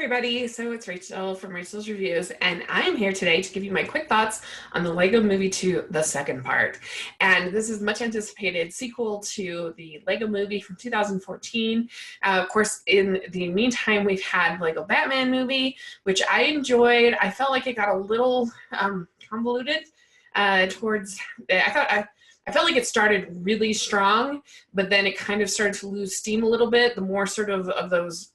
everybody, so it's Rachel from Rachel's Reviews, and I'm here today to give you my quick thoughts on the Lego Movie 2, the second part. And this is much anticipated sequel to the Lego Movie from 2014. Of course, in the meantime, we've had Lego Batman movie, which I enjoyed. I felt like it got a little convoluted towards, I felt like it started really strong, but then it kind of started to lose steam a little bit. The more sort of those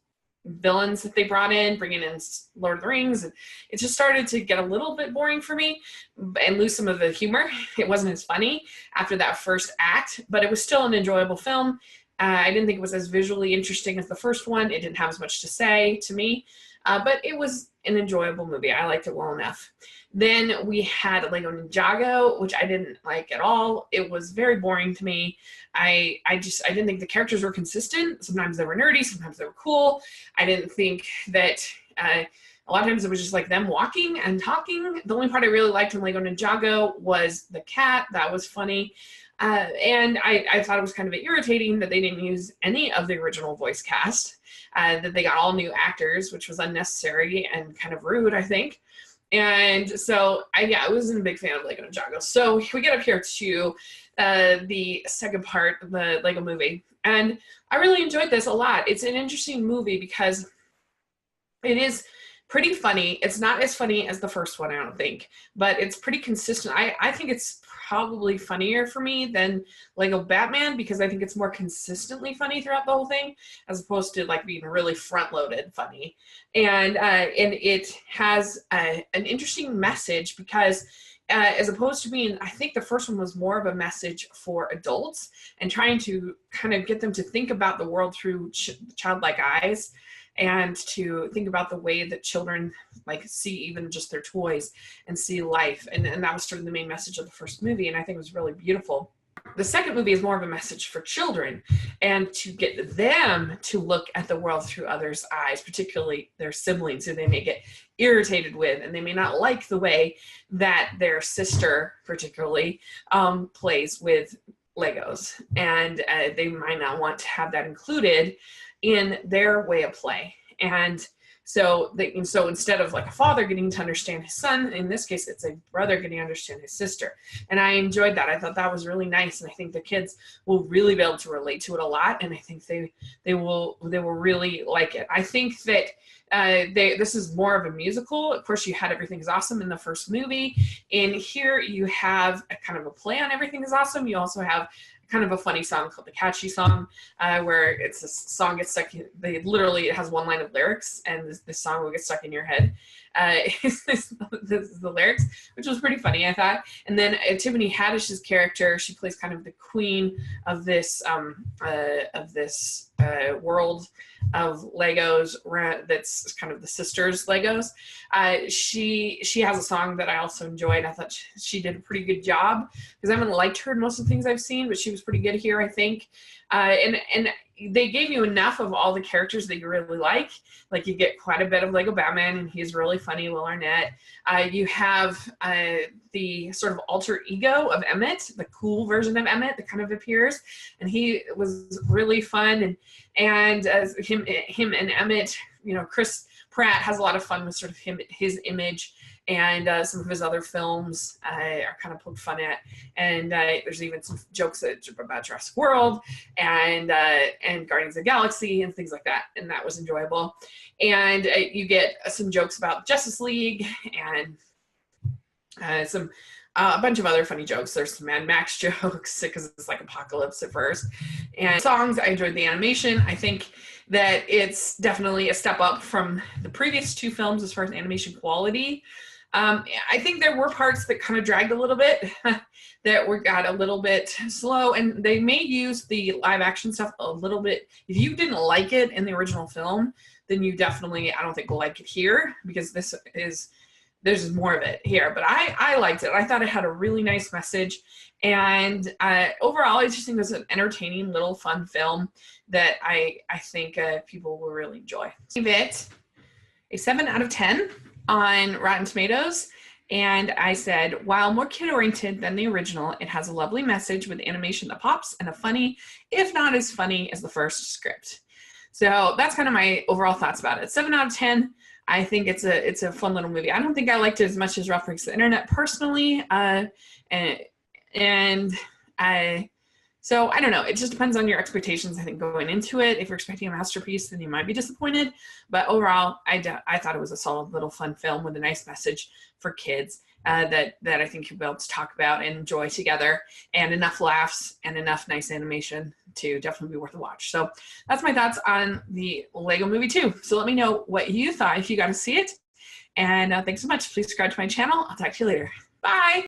villains that they brought in, bringing in Lord of the Rings, and it just started to get a little bit boring for me and lose some of the humor. It wasn't as funny after that first act, but it was still an enjoyable film. I didn't think it was as visually interesting as the first one. It didn't have as much to say to me, but it was an enjoyable movie. I liked it well enough. Then we had Lego Ninjago, which I didn't like at all. It was very boring to me. I didn't think the characters were consistent. Sometimes they were nerdy, sometimes they were cool. I didn't think that a lot of times it was just like them walking and talking. The only part I really liked in Lego Ninjago was the cat. That was funny. And I thought it was kind of irritating that they didn't use any of the original voice cast, that they got all new actors, which was unnecessary and kind of rude, I think. And so, I wasn't a big fan of Lego Ninjago. So we get up here to the second part of the Lego movie. And I really enjoyed this a lot. It's an interesting movie because it is pretty funny. It's not as funny as the first one, I don't think, but it's pretty consistent. I think it's probably funnier for me than Lego Batman because I think it's more consistently funny throughout the whole thing, as opposed to like being really front-loaded funny. And it has an interesting message because as opposed to being, I think the first one was more of a message for adults and trying to kind of get them to think about the world through childlike eyes, and to think about the way that children like see even just their toys and see life. And that was sort of the main message of the first movie, and I think it was really beautiful. The second movie is more of a message for children and to get them to look at the world through others' eyes, particularly their siblings, who they may get irritated with, and they may not like the way that their sister particularly plays with Legos, and they might not want to have that included in their way of play. And so instead of like a father getting to understand his son, in this case it's a brother getting to understand his sister. And I enjoyed that. I thought that was really nice, and I think the kids will really be able to relate to it a lot, and I think they will really like it. I think that this is more of a musical. Of course, you had Everything is Awesome in the first movie. In here you have a kind of a play on Everything is Awesome. You also have kind of a funny song called The Catchy Song, where it's a song gets stuck in, it has one line of lyrics, and this song will get stuck in your head. This is the lyrics, which was pretty funny, I thought. And then Tiffany Haddish's character, she plays kind of the queen of this world of Legos that's kind of the sisters Legos. She has a song that I also enjoyed. I thought she did a pretty good job because I haven't liked her in most of the things I've seen, but she was pretty good here, I think. And they gave you enough of all the characters that you really like. Like you get quite a bit of Lego Batman, and he's really funny, Will Arnett. You have the sort of alter ego of Emmett, the cool version of Emmett that kind of appears, and he was really fun. And him and Emmett, Chris Pratt has a lot of fun with sort of his image, and some of his other films are kind of poked fun at. And there's even some jokes about Jurassic World and Guardians of the Galaxy and things like that, and that was enjoyable. And you get some jokes about Justice League and a bunch of other funny jokes. There's some Mad Max jokes because it's like Apocalypse at first. And songs, I enjoyed the animation. I think that it's definitely a step up from the previous two films as far as animation quality. I think there were parts that kind of dragged a little bit, that got a little bit slow, and they may use the live action stuff a little bit. If you didn't like it in the original film, then you definitely, I don't think, will like it here, because there's more of it here. But I liked it. I thought it had a really nice message, and overall I just think it was an entertaining little fun film that I think people will really enjoy. Give it a 7 out of 10 on Rotten Tomatoes, and I said, while more kid-oriented than the original, it has a lovely message with animation that pops and a funny, if not as funny as the first script. So that's kind of my overall thoughts about it. 7 out of 10. I think it's a fun little movie. I don't think I liked it as much as Ralph Breaks the Internet personally, and I. So I don't know. It just depends on your expectations. I think going into it, if you're expecting a masterpiece, then you might be disappointed. But overall, I thought it was a solid little fun film with a nice message for kids that I think you'll be able to talk about and enjoy together, and enough laughs and enough nice animation to definitely be worth a watch. So that's my thoughts on the Lego Movie 2. So let me know what you thought if you got to see it. And thanks so much. Please subscribe to my channel. I'll talk to you later. Bye.